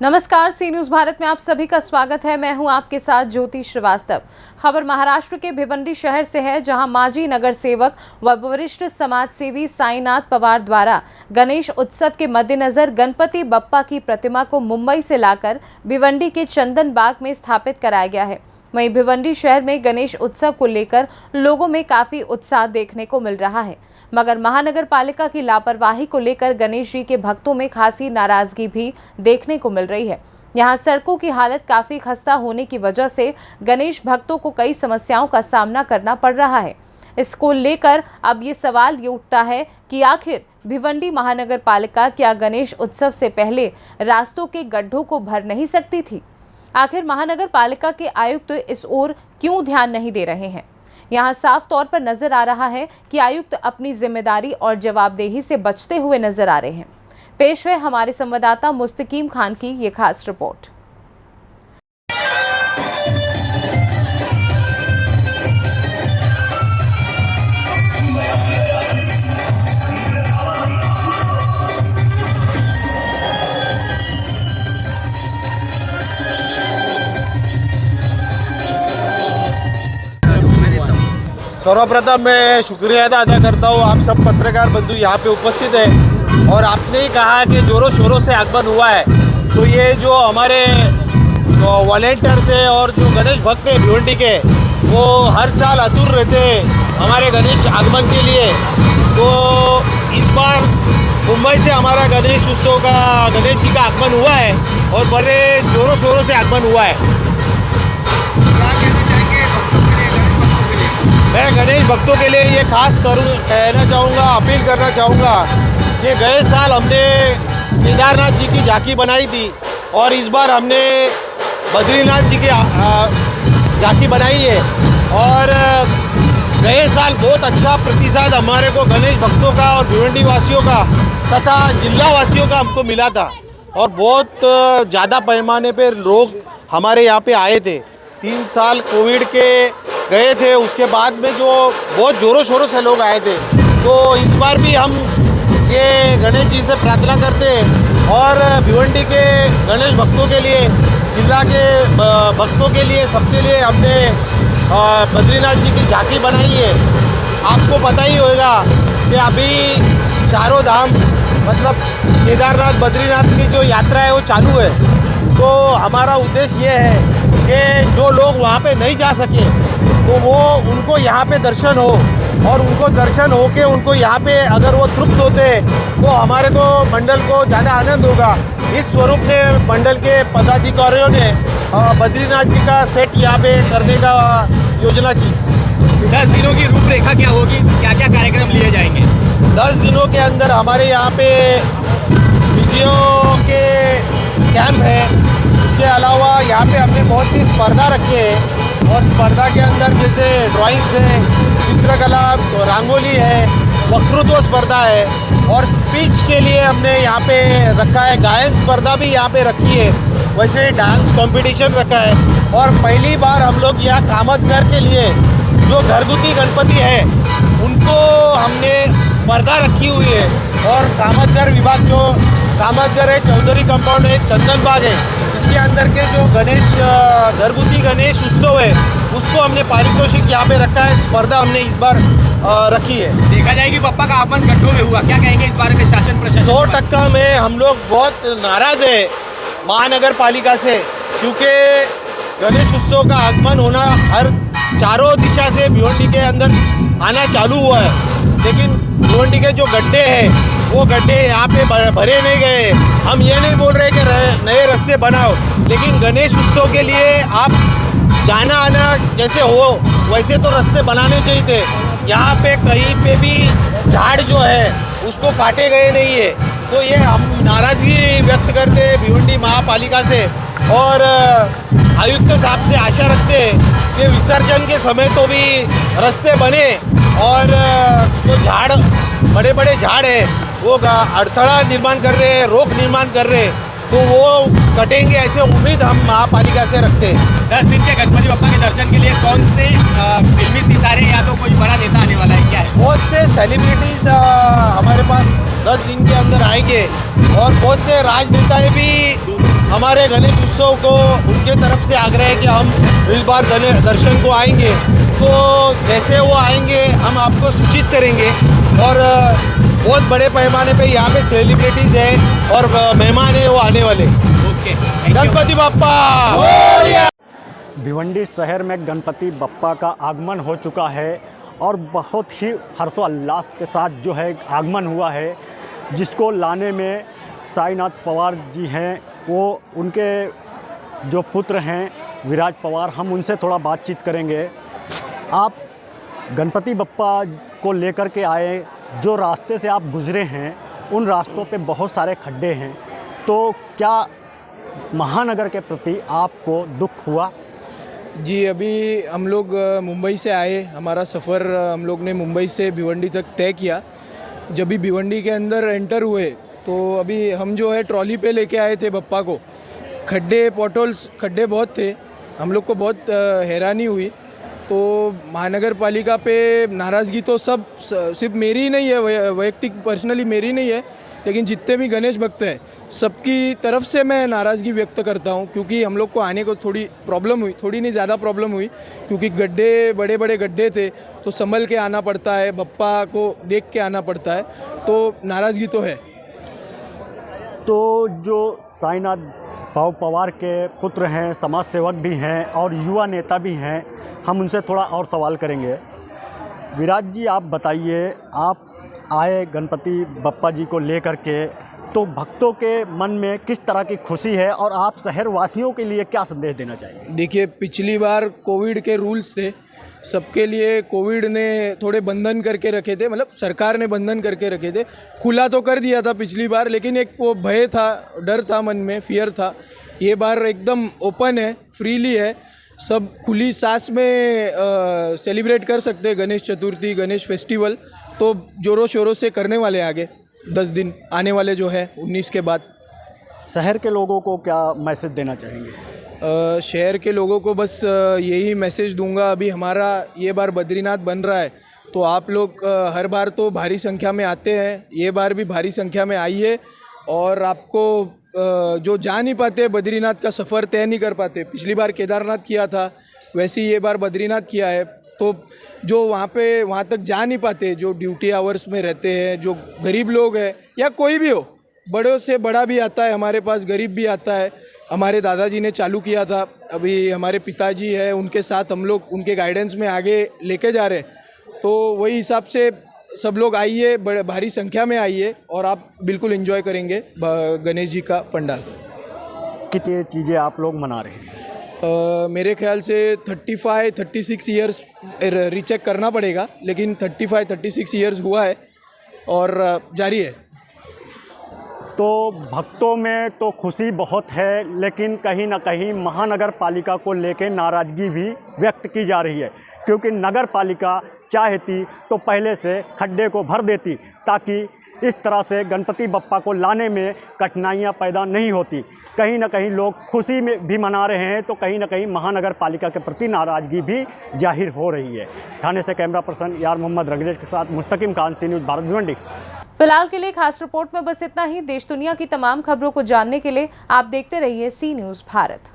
नमस्कार, सी न्यूज भारत में आप सभी का स्वागत है। मैं हूं आपके साथ ज्योति श्रीवास्तव। खबर महाराष्ट्र के भिवंडी शहर से है, जहां माजी नगर सेवक व वरिष्ठ समाज सेवी साईनाथ पवार द्वारा गणेश उत्सव के मद्देनजर गणपति बप्पा की प्रतिमा को मुंबई से लाकर भिवंडी के चंदन बाग में स्थापित कराया गया है। वहीं भिवंडी शहर में गणेश उत्सव को लेकर लोगों में काफी उत्साह देखने को मिल रहा है, मगर महानगर पालिका की लापरवाही को लेकर गणेश जी के भक्तों में खासी नाराजगी भी देखने को मिल रही है। यहां सड़कों की हालत काफी खस्ता होने की वजह से गणेश भक्तों को कई समस्याओं का सामना करना पड़ रहा है। इसको लेकर अब ये सवाल ये उठता है कि आखिर भिवंडी महानगर पालिका क्या गणेश उत्सव से पहले रास्तों के गड्ढों को भर नहीं सकती थी? आखिर महानगर पालिका के आयुक्त इस ओर क्यों ध्यान नहीं दे रहे हैं? यहाँ साफ तौर पर नजर आ रहा है कि आयुक्त अपनी जिम्मेदारी और जवाबदेही से बचते हुए नजर आ रहे हैं। पेश है हमारे संवाददाता मुस्तकीम खान की ये खास रिपोर्ट। सर्वप्रथम मैं शुक्रिया अदा करता हूँ। आप सब पत्रकार बंधु यहाँ पे उपस्थित हैं और आपने ही कहा कि ज़ोरों शोरों से आगमन हुआ है, तो ये जो हमारे वॉलेंटियर्स है और जो गणेश भक्त हैं भिवंडी के, वो हर साल आतुर रहते हैं हमारे गणेश आगमन के लिए। तो इस बार मुंबई से हमारा गणेश उत्सव का गणेश जी का आगमन हुआ है और बड़े ज़ोरों शोरों से आगमन हुआ है। मैं गणेश भक्तों के लिए ये खास कहना चाहूँगा, अपील करना चाहूँगा कि गए साल हमने केदारनाथ जी की झांकी बनाई थी और इस बार हमने बद्रीनाथ जी की झांकी बनाई है और गए साल बहुत अच्छा प्रतिसाद हमारे को गणेश भक्तों का और भिवंडी वासियों का तथा जिला वासियों का हमको मिला था और बहुत ज़्यादा पैमाने पर लोग हमारे यहाँ पे आए थे। 3 साल कोविड के गए थे, उसके बाद में जो बहुत ज़ोरों शोरों से लोग आए थे, तो इस बार भी हम ये गणेश जी से प्रार्थना करते हैं और भिवंडी के गणेश भक्तों के लिए, जिला के भक्तों के लिए, सबके लिए हमने बद्रीनाथ जी की झांकी बनाई है। आपको पता ही होगा कि अभी चारों धाम मतलब केदारनाथ बद्रीनाथ की जो यात्रा है वो चालू है। तो हमारा उद्देश्य ये है कि जो लोग वहाँ पे नहीं जा सके तो वो उनको यहाँ पे दर्शन हो और उनको दर्शन हो के उनको यहाँ पे अगर वो तृप्त होते तो हमारे को मंडल को ज़्यादा आनंद होगा। इस स्वरूप ने मंडल के पदाधिकारियों ने बद्रीनाथ जी का सेट यहाँ पे करने का योजना की। 10 दिनों की रूपरेखा क्या होगी, क्या क्या कार्यक्रम लिए जाएंगे? 10 दिनों के अंदर हमारे यहाँ पे फिजियो के कैंप है, उसके अलावा यहाँ पे हमने बहुत सी स्पर्धा रखी है और स्पर्धा के अंदर जैसे ड्राइंग्स है, चित्रकला, रंगोली है, वक्तृत्व स्पर्धा है और स्पीच के लिए हमने यहाँ पे रखा है, गायन स्पर्धा भी यहाँ पे रखी है, वैसे डांस कंपटीशन रखा है। और पहली बार हम लोग यहाँ कामतघर के लिए जो घरगुती गणपति है उनको हमने स्पर्धा रखी हुई है और कामतघर विभाग जो कामतघर है, चौधरी कंपाउंड है, चंदन बाग है, इसके अंदर के जो गणेश घरगुती गणेश उत्सव है उसको हमने पारितोषिक यहाँ पे रखा है। स्पर्धा हमने इस बार रखी है। देखा जाए कि बप्पा का आगमन गड्ढों में हुआ, क्या कहेंगे इस बारे में शासन प्रशासन? 100% में हम लोग बहुत नाराज है महानगर पालिका से, क्योंकि गणेश उत्सव का आगमन होना हर चारों दिशा से भिवंडी के अंदर आना चालू हुआ है, लेकिन भिवंडी के जो गड्ढे हैं वो गड्ढे यहाँ पे भरे नहीं गए। हम ये नहीं बोल रहे कि नए रास्ते बनाओ, लेकिन गणेश उत्सव के लिए आप जाना आना जैसे हो वैसे तो रास्ते बनाने चाहिए थे। यहाँ पे कहीं पे भी झाड़ जो है उसको काटे गए नहीं है, तो ये हम नाराज़गी व्यक्त करते हैं भिवंडी महापालिका से और आयुक्त साहब से आशा रखते हैं कि विसर्जन के समय तो भी रास्ते बने और जो झाड़ बड़े बड़े झाड़ है वो अड़थड़ा निर्माण कर रहे हैं, रोक निर्माण कर रहे हैं, तो वो कटेंगे ऐसे उम्मीद हम महापालिका से रखते हैं। 10 दिन के गणपति बप्पा के दर्शन के लिए कौन से फिल्मी सितारे या तो कोई बड़ा नेता आने वाला है, क्या है? बहुत से सेलिब्रिटीज़ हमारे पास 10 दिन के अंदर आएंगे और बहुत से राजनेताएं भी हमारे गणेश उत्सव को उनके तरफ से आग्रह है कि हम इस बार दर्शन को आएंगे, तो जैसे वो आएंगे हम आपको सूचित करेंगे। और बहुत बड़े पैमाने पे यहाँ पे सेलिब्रिटीज़ हैं और मेहमान हैं वो आने वाले। ओके, गणपति बप्पा। भिवंडी शहर में गणपति बप्पा का आगमन हो चुका है और बहुत ही हर्षोल्लास के साथ जो है आगमन हुआ है, जिसको लाने में साईनाथ पवार जी हैं, वो उनके जो पुत्र हैं विराज पवार, हम उनसे थोड़ा बातचीत करेंगे। आप गणपति बप्पा को लेकर के आए, जो रास्ते से आप गुज़रे हैं उन रास्तों पे बहुत सारे खड्डे हैं, तो क्या महानगर के प्रति आपको दुख हुआ? जी, अभी हम लोग मुंबई से आए, हमारा सफ़र हम लोग ने मुंबई से भिवंडी तक तय किया। जब भी भिवंडी के अंदर एंटर हुए तो अभी हम जो है ट्रॉली पे लेके आए थे बप्पा को। खड्डे पॉटहोल्स खड्डे बहुत थे, हम लोग को बहुत हैरानी हुई। तो महानगर पालिका पे नाराज़गी तो सब सिर्फ मेरी ही नहीं है, वैयक्तिक पर्सनली मेरी नहीं है, लेकिन जितने भी गणेश भक्त हैं सबकी तरफ से मैं नाराज़गी व्यक्त करता हूं, क्योंकि हम लोग को आने को थोड़ी प्रॉब्लम हुई, थोड़ी नहीं ज़्यादा प्रॉब्लम हुई, क्योंकि गड्ढे बड़े बड़े गड्ढे थे, तो संभल के आना पड़ता है, बप्पा को देख के आना पड़ता है, तो नाराज़गी तो है। तो जो साईनाथ पवार के पुत्र हैं, समाज सेवक भी हैं और युवा नेता भी हैं, हम उनसे थोड़ा और सवाल करेंगे। विराज जी, आप बताइए, आप आए गणपति बप्पा जी को लेकर के, तो भक्तों के मन में किस तरह की खुशी है और आप शहर वासियों के लिए क्या संदेश देना चाहेंगे? देखिए, पिछली बार कोविड के रूल्स थे, सबके लिए कोविड ने थोड़े बंधन करके रखे थे, मतलब सरकार ने बंधन करके रखे थे। खुला तो कर दिया था पिछली बार, लेकिन एक वो भय था, डर था मन में, फियर था। ये बार एकदम ओपन है, फ्रीली है, सब खुली सांस में सेलिब्रेट कर सकते हैं गणेश चतुर्थी, गणेश फेस्टिवल। तो ज़ोरों शोरों से करने वाले आगे 10 दिन आने वाले जो है 19 के बाद। शहर के लोगों को क्या मैसेज देना चाहेंगे? शहर के लोगों को बस यही मैसेज दूंगा, अभी हमारा ये बार बद्रीनाथ बन रहा है, तो आप लोग हर बार तो भारी संख्या में आते हैं, ये बार भी भारी संख्या में आइए। और आपको जो जा नहीं पाते, बद्रीनाथ का सफ़र तय नहीं कर पाते, पिछली बार केदारनाथ किया था, वैसे ही ये बार बद्रीनाथ किया है, तो जो वहाँ तक जा नहीं पाते, जो ड्यूटी आवर्स में रहते हैं, जो गरीब लोग हैं या कोई भी हो, बड़ों से बड़ा भी आता है हमारे पास, गरीब भी आता है। हमारे दादाजी ने चालू किया था, अभी हमारे पिताजी है, उनके साथ हम लोग उनके गाइडेंस में आगे लेके जा रहे हैं। तो वही हिसाब से सब लोग आइए, बड़े भारी संख्या में आइए और आप बिल्कुल एंजॉय करेंगे गणेश जी का पंडाल। कितनी चीज़ें आप लोग मना रहे हैं? मेरे ख्याल से 35-36 ईयर्स रीचेक करना पड़ेगा, लेकिन 35-36 ईयर्स हुआ है और जारी है। तो भक्तों में तो खुशी बहुत है, लेकिन कहीं ना कहीं महानगर पालिका को लेकर नाराज़गी भी व्यक्त की जा रही है, क्योंकि नगर पालिका चाहती तो पहले से खड्डे को भर देती, ताकि इस तरह से गणपति बप्पा को लाने में कठिनाइयां पैदा नहीं होती। कहीं ना कहीं लोग खुशी में भी मना रहे हैं, तो कहीं ना कहीं महानगर पालिका के प्रति नाराज़गी भी जाहिर हो रही है। ठाणे से कैमरा पर्सन यार मोहम्मद रंगरेज के साथ मुस्तकिम खान, सी न्यूज़ भारत, भिवंडी। फिलहाल के लिए खास रिपोर्ट में बस इतना ही। देश दुनिया की तमाम खबरों को जानने के लिए आप देखते रहिए सी न्यूज़ भारत।